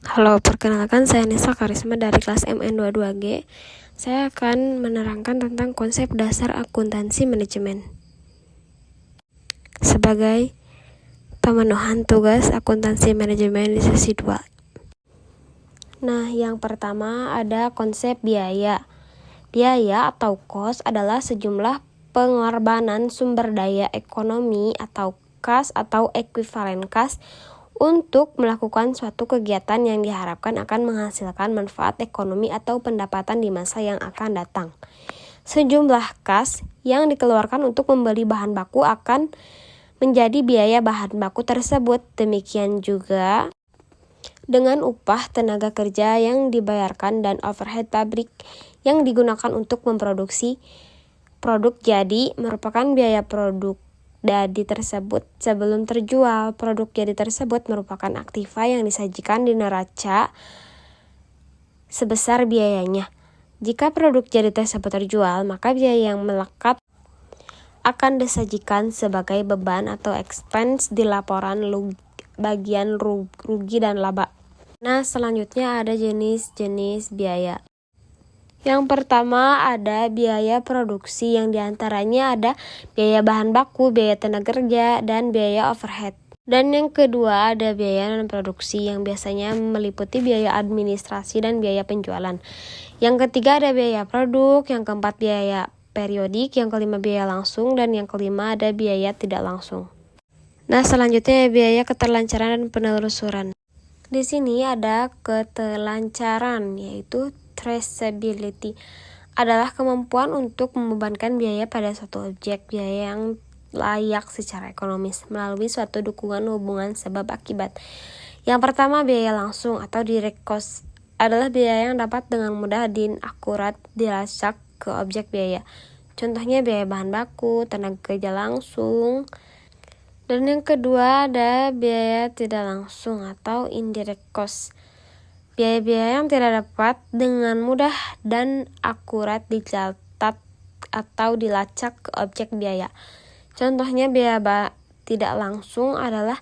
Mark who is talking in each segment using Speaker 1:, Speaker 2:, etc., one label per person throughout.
Speaker 1: Halo, perkenalkan saya Nisa Karisma dari kelas MN22G. Saya akan menerangkan tentang konsep dasar akuntansi manajemen sebagai pemenuhan tugas akuntansi manajemen di sesi 2. Nah, yang pertama ada konsep biaya. Biaya atau cost adalah sejumlah pengorbanan sumber daya ekonomi atau kas atau ekuivalen kas untuk melakukan suatu kegiatan yang diharapkan akan menghasilkan manfaat ekonomi atau pendapatan di masa yang akan datang. Sejumlah kas yang dikeluarkan untuk membeli bahan baku akan menjadi biaya bahan baku tersebut. Demikian juga dengan upah tenaga kerja yang dibayarkan dan overhead pabrik yang digunakan untuk memproduksi produk jadi merupakan biaya produk jadi tersebut sebelum terjual. Produk jadi tersebut merupakan aktiva yang disajikan di neraca sebesar biayanya. Jika produk jadi tersebut terjual, maka biaya yang melekat akan disajikan sebagai beban atau expense di laporan bagian rugi dan laba. Nah, selanjutnya ada jenis-jenis biaya. Yang pertama ada biaya produksi, yang diantaranya ada biaya bahan baku, biaya tenaga kerja, dan biaya overhead. Dan yang kedua ada biaya non-produksi, yang biasanya meliputi biaya administrasi dan biaya penjualan. Yang ketiga ada biaya produk, yang keempat biaya periodik, yang kelima biaya langsung, dan yang kelima ada biaya tidak langsung. Nah, selanjutnya biaya keterlancaran dan penelusuran. Di sini ada keterlancaran, yaitu traceability adalah kemampuan untuk membebankan biaya pada suatu objek biaya yang layak secara ekonomis melalui suatu dukungan hubungan sebab akibat. Yang pertama biaya langsung atau direct cost adalah biaya yang dapat dengan mudah dan akurat dilacak ke objek biaya. Contohnya biaya bahan baku, tenaga kerja langsung. Dan yang kedua ada biaya tidak langsung atau indirect cost. Biaya-biaya yang tidak dapat dengan mudah dan akurat dicatat atau dilacak ke objek biaya. Contohnya biaya tidak langsung adalah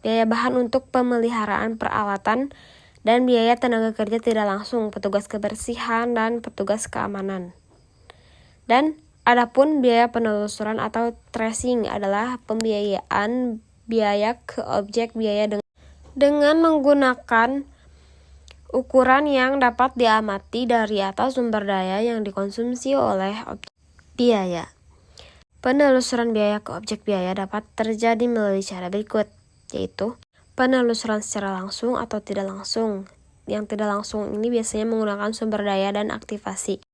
Speaker 1: biaya bahan untuk pemeliharaan peralatan dan biaya tenaga kerja tidak langsung, petugas kebersihan dan petugas keamanan. Dan adapun biaya penelusuran atau tracing adalah pembiayaan biaya ke objek biaya dengan menggunakan ukuran yang dapat diamati dari atas sumber daya yang dikonsumsi oleh objek biaya. Penelusuran biaya ke objek biaya dapat terjadi melalui cara berikut, yaitu penelusuran secara langsung atau tidak langsung. Yang tidak langsung ini biasanya menggunakan sumber daya dan aktivasi.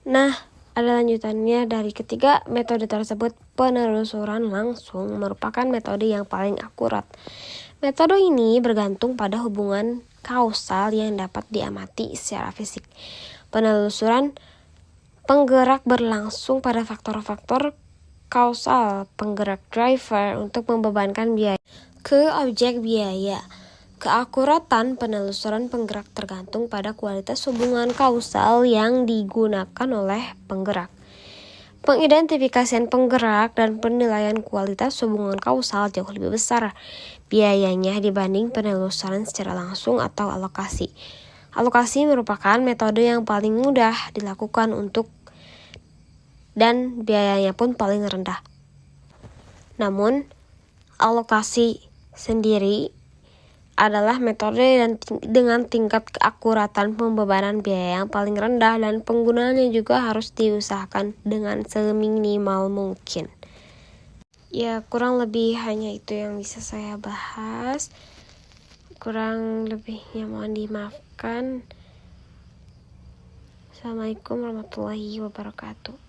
Speaker 1: Nah, ada lanjutannya dari ketiga metode tersebut. Penelusuran langsung merupakan metode yang paling akurat. Metode ini bergantung pada hubungan kausal yang dapat diamati secara fisik. Penelusuran penggerak berlangsung pada faktor-faktor kausal penggerak driver untuk membebankan biaya ke objek biaya. Keakuratan penelusuran penggerak tergantung pada kualitas hubungan kausal yang digunakan oleh penggerak. Pengidentifikasian penggerak dan penilaian kualitas hubungan kausal jauh lebih besar biayanya dibanding penelusuran secara langsung atau alokasi. Alokasi merupakan metode yang paling mudah dilakukan dan biayanya pun paling rendah. Namun, alokasi sendiri adalah metode dengan tingkat keakuratan pembebanan biaya yang paling rendah dan penggunaannya juga harus diusahakan dengan seminimal mungkin. Ya, kurang lebih hanya itu yang bisa saya bahas. Kurang lebihnya mohon dimaafkan. Assalamualaikum warahmatullahi wabarakatuh.